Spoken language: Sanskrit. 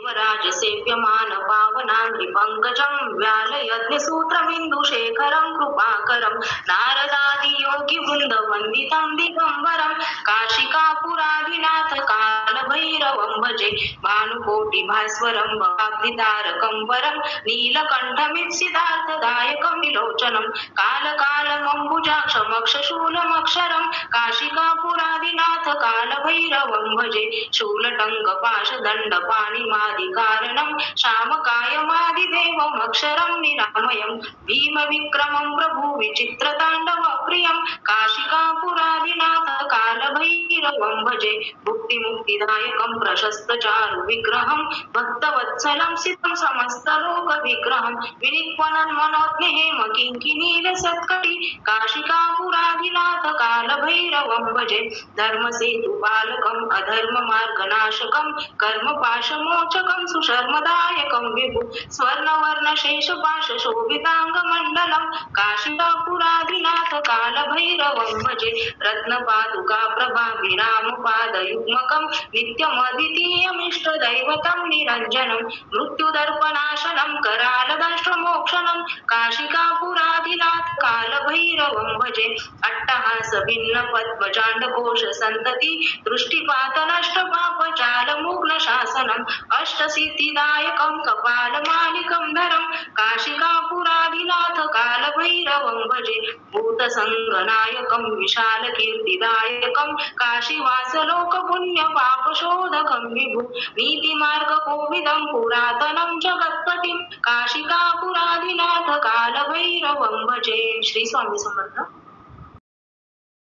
देवराज सेव्यमान पावनांघ्रि पंकजं व्यालयज्ञसूत्रमिन्दुशेखरं कृपाकरं नारदादि योगी वृंद वंदितं दिगंबरं काशिकापुराधिनाथ कालभैरवं भजे भानुकोटि भास्वरं भक्तितारकं वरं नीलकण्ठमिप्सितार्थदायकं विलोचनं कालकालमम्बुजाक्षमक्षशूलमक्षरं काशिकापुराधिनाथ कालभैरवं भजे शूलटङ्कपाशदण्डपाणिमादिकारणं श्यामकायमादिदेवमक्षरं निरामयं भीमविक्रमं प्रभु विचित्रताण्डवप्रियं काशिकापुराधिनाथ कालभैरवं भजे भुक्तिमुक्तिदायकं प्रशस्तचारुविग्रहं भक्तवत्सलं सितं समस्तलोकविग्रहं विनिक्वनन्मनोज्ञहेम किङ्किणीलसत्कटि काशिकापुराधिनाथ कालभैरवं भजे धर्मसेतुपालकम् अधर्ममार्गनाशकं कर्मपाशमोचकं सुशर्मदायकं विभु स्वर्णवर्णशेषपाशशोभिताङ्गमण्डलं काशिकापुराधिनाथ कालभैरवं भजे रत्नपादुका प्रभाभिरामपादयुग्मकं नित्यमद्वितीयमिष्टदैवतं निरञ्जनं मृत्युदर्पणाशनं करालदंष्ट्रमोक्षणं काशिकापुराधिनाथ कालभैरवं भजे अट्टहासभिन्नपद्मजाण्डकोशसन्तति दृष्टिपातनष्टपापजालमुग्नशासनम् अष्टसिद्धिदायकं कपालमालिकं धरं काशिकापुराधिनाथ कालभैरवं भजे भूतसङ्गनायकं विशालकीर्तिदायकं काशीवासलोकपुण्यपापशोधकं विभु नीतिमार्गकोविदं पुरातनं जगत्पतिं काशिकापुराधिनाथ कालभैरवं भजे। श्री स्वामी समर्थ।